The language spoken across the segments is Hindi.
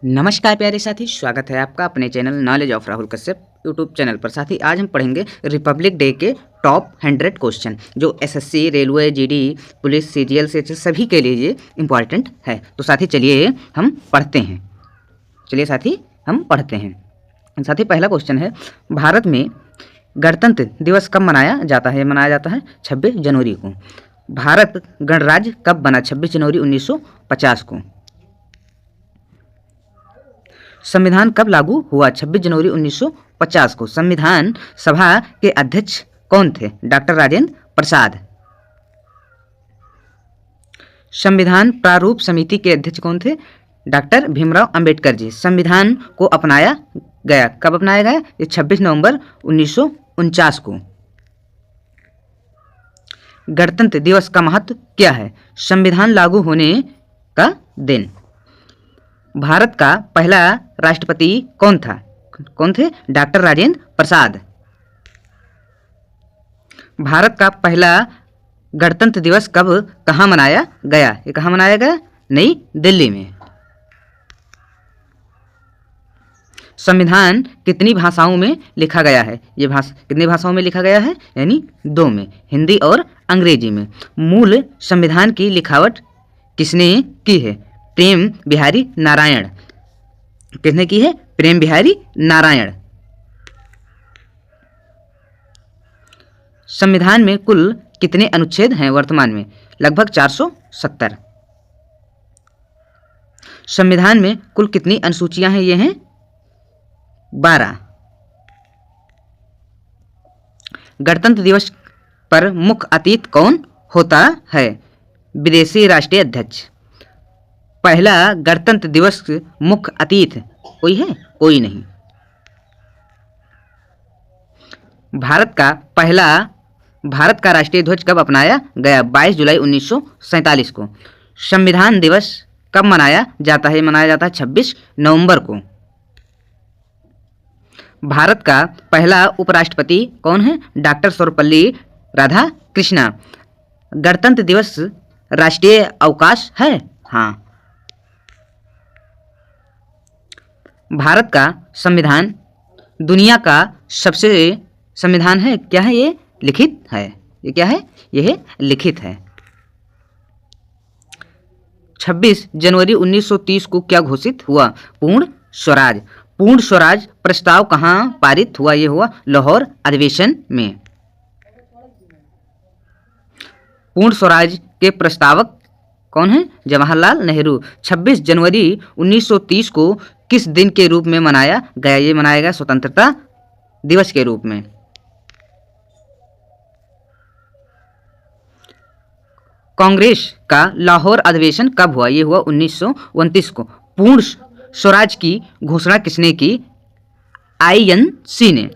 नमस्कार प्यारे साथी, स्वागत है आपका अपने channel knowledge of Rahul Kashyap YouTube channel पर। साथी आज हम पढ़ेंगे रिपब्लिक डे के टॉप 100 क्वेश्चन जो SSC, railway, GD, police, CGL से सभी के लिए ये इम्पॉर्टेंट है। तो साथी चलिए हम पढ़ते हैं। साथी पहला क्वेश्चन है, भारत में गणतंत्र दिवस कब मनाया जाता है? मनाया जाता है 26 जनवरी को। भारत गणराज्य कब बना? 26 जनवरी 1950 को। संविधान कब लागू हुआ? 26 जनवरी 1950 को। संविधान सभा के अध्यक्ष कौन थे? डॉक्टर राजेंद्र प्रसाद। संविधान प्रारूप समिति के अध्यक्ष कौन थे? डॉक्टर भीमराव अंबेडकर जी। संविधान को अपनाया गया कब? अपनाया गया ये 26 नवंबर 1949 को। गणतंत्र दिवस का महत्व क्या है? संविधान लागू होने का दिन। भारत का पहला राष्ट्रपति कौन था? कौन थे? डॉक्टर राजेंद्र प्रसाद। भारत का पहला गणतंत्र दिवस कब कहाँ मनाया गया? ये कहाँ मनाया गया? नई दिल्ली में। संविधान कितनी भाषाओं में लिखा गया है? ये कितनी भाषाओं में लिखा गया है? यानी 2 में, हिंदी और अंग्रेजी में। मूल संविधान की लिखावट किसने की है? प्रेम बिहारी नारायण। किसने की है? प्रेम बिहारी नारायण। संविधान में कुल कितने अनुच्छेद हैं वर्तमान में? लगभग 470। संविधान में कुल कितनी अनुसूचियां हैं? ये हैं 12। गणतंत्र दिवस पर मुख्य अतिथि कौन होता है? विदेशी राष्ट्रीय अध्यक्ष। पहला गणतंत्र दिवस मुख्य अतिथि कोई है? कोई नहीं। भारत का राष्ट्रीय ध्वज कब अपनाया गया? 22 जुलाई 1947 को। संविधान दिवस कब मनाया जाता है? मनाया जाता है 26 नवंबर को। भारत का पहला उपराष्ट्रपति कौन है? डॉक्टर सर्वपल्ली राधाकृष्णन। गणतंत्र दिवस राष्ट्रीय अवकाश है? हाँ। भारत का संविधान दुनिया का सबसे संविधान है क्या है? ये लिखित है। ये क्या है? यह लिखित है। 26 जनवरी 1930 को क्या घोषित हुआ? पूर्ण स्वराज। पूर्ण स्वराज प्रस्ताव कहाँ पारित हुआ? ये हुआ लाहौर अधिवेशन में। पूर्ण स्वराज के प्रस्तावक कौन है? जवाहरलाल नेहरू। 26 जनवरी 1930 को किस दिन के रूप में मनाया गया? ये मनाया गया स्वतंत्रता दिवस के रूप में। कांग्रेस का लाहौर अधिवेशन कब हुआ? ये हुआ 1929 को। पूर्ण स्वराज की घोषणा किसने की? आईएनसी ने।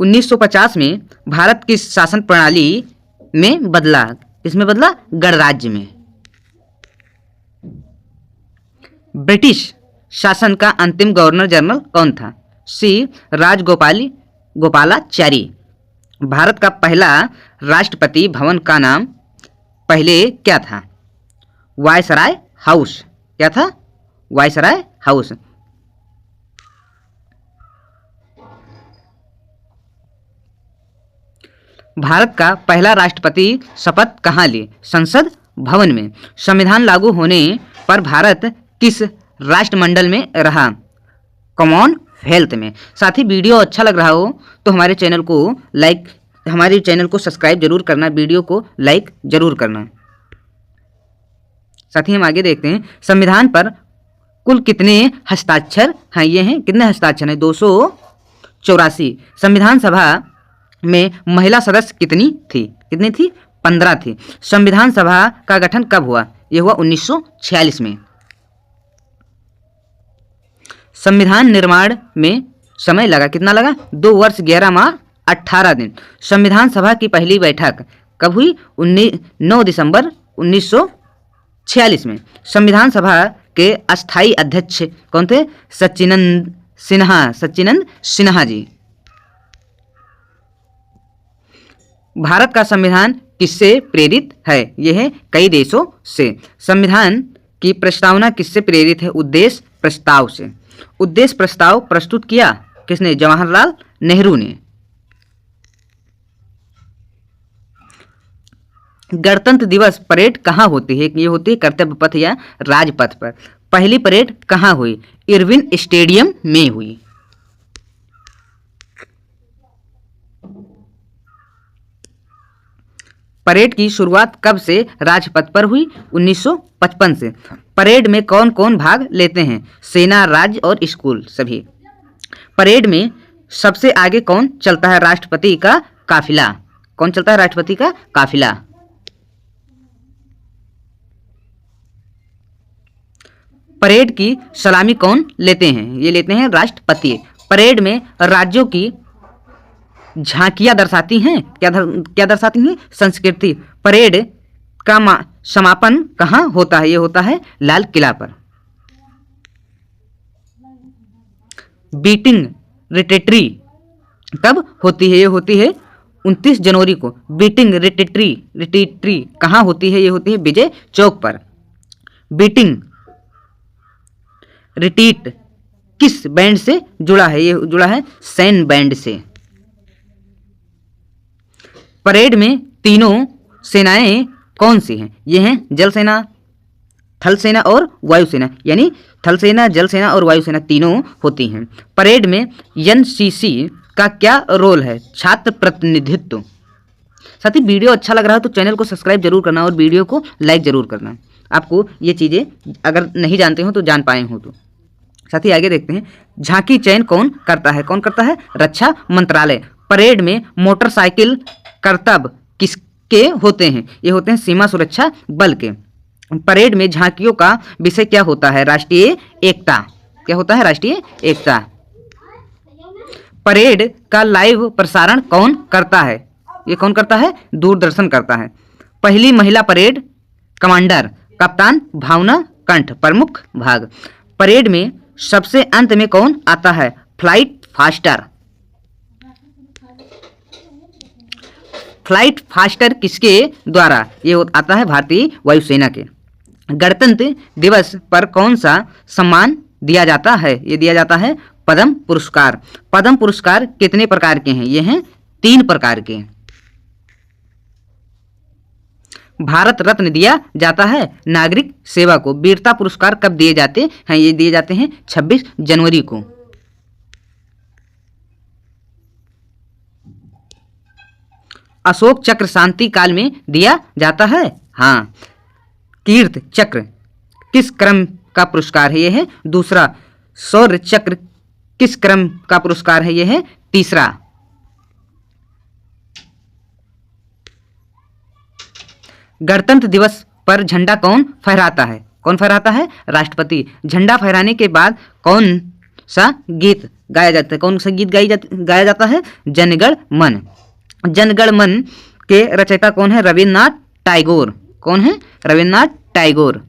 1950 में भारत की शासन प्रणाली में बदला। किसमें बदला? गणराज्य में। ब्रिटिश शासन का अंतिम गवर्नर जनरल कौन था? सी गोपालाचारी। भारत का पहला राष्ट्रपति भवन का नाम पहले क्या था? Viceroy house. क्या था? Viceroy house. भारत का पहला राष्ट्रपति शपथ कहाँ ली? संसद भवन में। संविधान लागू होने पर भारत किस राष्ट्रमंडल में रहा? कॉमनवेल्थ में। साथ ही वीडियो अच्छा लग रहा हो तो हमारे चैनल को सब्सक्राइब जरूर करना, वीडियो को लाइक जरूर करना। साथ ही हम आगे देखते हैं, संविधान पर कुल कितने हस्ताक्षर हैं? ये हैं कितने हस्ताक्षर हैं? 284। संविधान सभा में महिला सदस्य कितनी थी? 15 थी। संविधान सभा का गठन कब हुआ? यह हुआ 1946 में। संविधान निर्माण में समय लगा कितना लगा? 2 वर्ष 11 माह 18 दिन। संविधान सभा की पहली बैठक कब हुई? 9 दिसंबर 1946 में। संविधान सभा के अस्थायी अध्यक्ष कौन थे? सच्चिदानंद सिन्हा जी। भारत का संविधान किससे प्रेरित है? यह है कई देशों से। संविधान की प्रस्तावना किससे प्रेरित है? उद्देश्य प्रस्ताव से। उद्देश्य प्रस्ताव प्रस्तुत किया किसने? जवाहरलाल नेहरू ने। गणतंत्र दिवस परेड कहाँ होती है? ये होती है कर्तव्य पथ या राजपथ पर। पहली परेड कहाँ हुई? इरविन स्टेडियम में हुई। परेड की शुरुआत कब से राजपथ पर हुई? 1955 से। परेड में कौन कौन भाग लेते हैं? सेना, राज्य और स्कूल सभी। परेड में सबसे आगे कौन चलता है? राष्ट्रपति का काफिला। कौन चलता है? राष्ट्रपति का काफिला। परेड की सलामी कौन लेते हैं? ये लेते हैं राष्ट्रपति। परेड में राज्यों की झांकियां दर्शाती हैं, क्या दर्शाती हैं? संस्कृति। परेड का समापन कहाँ होता है? ये होता है लाल किला पर। बीटिंग रिट्रीट कब होती है? ये होती है 29 जनवरी को। बीटिंग रिट्रीट कहाँ होती है? ये होती है विजय चौक पर। बीटिंग रिट्रीट किस बैंड से जुड़ा है? ये जुड़ा है सैन बैंड से। परेड में तीनों सेनाएं कौन सी हैं? ये हैं जल सेना, थल सेना और वायु सेना, यानी थल सेना, जल सेना और वायु सेना तीनों होती हैं। परेड में एनसीसी का क्या रोल है? छात्र प्रतिनिधित्व। साथ ही वीडियो अच्छा लग रहा है तो चैनल को सब्सक्राइब जरूर करना और वीडियो को लाइक जरूर करना। आपको ये चीज़ें अगर नहीं जानते हो तो जान पाए हो तो। साथ ही आगे देखते हैं, झांकी चयन कौन करता है? कौन करता है? रक्षा मंत्रालय। परेड में मोटरसाइकिल करतब किसके होते हैं? ये होते हैं सीमा सुरक्षा बल के। परेड में झांकियों का विषय क्या होता है? राष्ट्रीय एकता। क्या होता है? राष्ट्रीय एकता। परेड का लाइव प्रसारण कौन करता है? ये कौन करता है? दूरदर्शन करता है। पहली महिला परेड कमांडर कप्तान भावना कंठ, प्रमुख भाग। परेड में सबसे अंत में कौन आता है? Flight faster. फ्लाइट फास्टर किसके द्वारा? ये आता है भारतीय वायुसेना के। गणतंत्र दिवस पर कौन सा सम्मान दिया जाता है? ये दिया जाता है पद्म पुरस्कार। पद्म पुरस्कार कितने प्रकार के हैं? ये हैं 3 प्रकार के। भारत रत्न दिया जाता है नागरिक सेवा को। वीरता पुरस्कार कब दिए जाते हैं? ये दिए जाते हैं 26 जनवरी को। अशोक चक्र शांति काल में दिया जाता है। हाँ। कीर्त चक्र किस क्रम का पुरस्कार है? ये है दूसरा। शौर्य चक्र किस क्रम का पुरस्कार है? ये है तीसरा। गणतंत्र दिवस पर झंडा कौन फहराता है? कौन फहराता है? राष्ट्रपति। झंडा फहराने के बाद कौन सा गीत गाया जाता है? कौन सा गीत गाया जाता है? जनगण मन। जनगण मन के रचयिता कौन है? रविन्द्रनाथ टैगोर। कौन है? रविन्द्रनाथ टैगोर।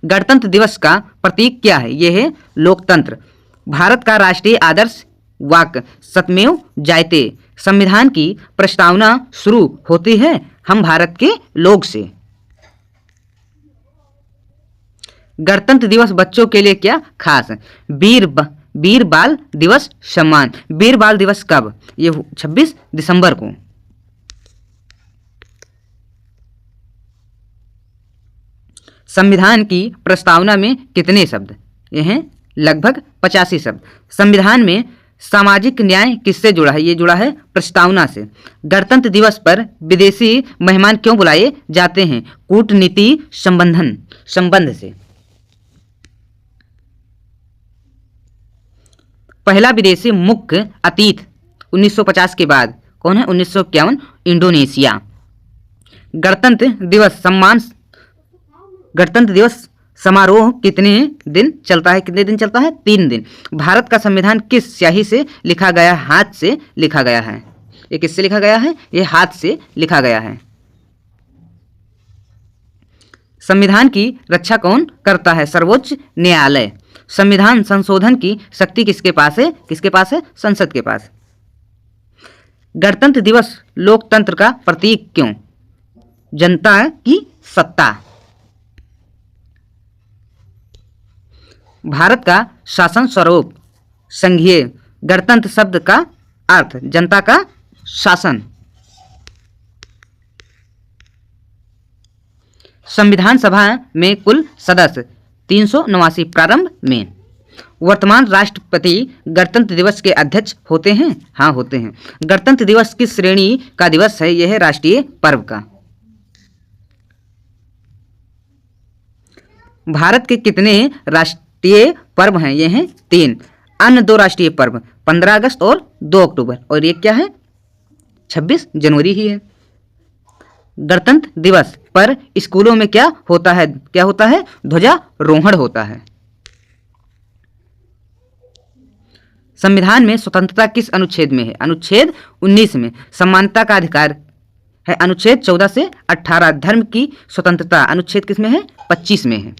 गणतंत्र दिवस का प्रतीक क्या है? यह है लोकतंत्र। भारत का राष्ट्रीय आदर्श वाक्य सत्यमेव जयते। संविधान की प्रस्तावना शुरू होती है हम भारत के लोग से। गणतंत्र दिवस बच्चों के लिए क्या खास है? वीर बाल दिवस सम्मान। वीर बाल दिवस कब? ये 26 दिसंबर को। संविधान की प्रस्तावना में कितने शब्द? ये हैं लगभग 85 शब्द। संविधान में सामाजिक न्याय किससे जुड़ा है? ये जुड़ा है प्रस्तावना से। गणतंत्र दिवस पर विदेशी मेहमान क्यों बुलाए जाते हैं? कूटनीति संबंध से। पहला विदेशी मुख्य अतिथि 1950 के बाद कौन है? 1951 इंडोनेशिया। गणतंत्र दिवस समारोह कितने दिन चलता है? 3 दिन। भारत का संविधान किस स्याही से लिखा गया? हाथ से लिखा गया है। ये किससे लिखा गया है? ये हाथ से लिखा गया है। संविधान की रक्षा कौन करता है? सर्वोच्च न्यायालय। संविधान संशोधन की शक्ति किसके पास है? किसके पास है? संसद के पास। गणतंत्र दिवस लोकतंत्र का प्रतीक क्यों? जनता की सत्ता। भारत का शासन स्वरूप। संघीय। गणतंत्र शब्द का अर्थ जनता का शासन। संविधान सभा में कुल सदस्य 389 प्रारंभ में। वर्तमान राष्ट्रपति गणतंत्र दिवस के अध्यक्ष होते हैं? हाँ, होते हैं। गणतंत्र दिवस किस श्रेणी का दिवस है? यह है राष्ट्रीय पर्व का। भारत के कितने राष्ट्रीय पर्व हैं? ये हैं 3। अन्य 2 राष्ट्रीय पर्व 15 अगस्त और 2 अक्टूबर, और ये क्या है? 26 जनवरी ही है। गणतंत्र दिवस पर स्कूलों में क्या होता है? क्या होता है? ध्वजारोहण होता है। संविधान में स्वतंत्रता किस अनुच्छेद में है? अनुच्छेद 19 में। समानता का अधिकार है अनुच्छेद 14 से 18। धर्म की स्वतंत्रता अनुच्छेद किस में है? 25 में है।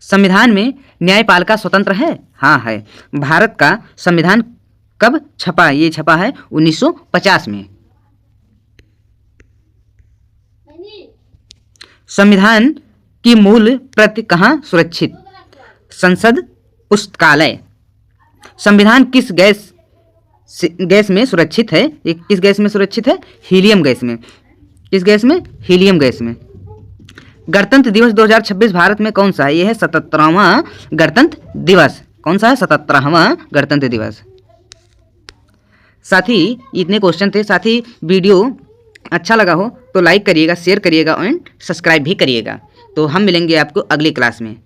संविधान में न्यायपालिका स्वतंत्र है? हाँ, है। भारत का संविधान कब छपा? ये छपा है 1950 में। संविधान की मूल प्रति कहाँ सुरक्षित? संसद पुस्तकालय। संविधान किस गैस में सुरक्षित है? ये किस गैस में सुरक्षित है? हीलियम गैस में। किस गैस में? हीलियम गैस में। गणतंत्र दिवस 2026 भारत में कौन सा है? यह है 77वां गणतंत्र दिवस। कौन सा है? 77वां गणतंत्र दिवस। साथ ही इतने क्वेश्चन थे। साथ ही वीडियो अच्छा लगा हो तो लाइक करिएगा, शेयर करिएगा और सब्सक्राइब भी करिएगा। तो हम मिलेंगे आपको अगली क्लास में।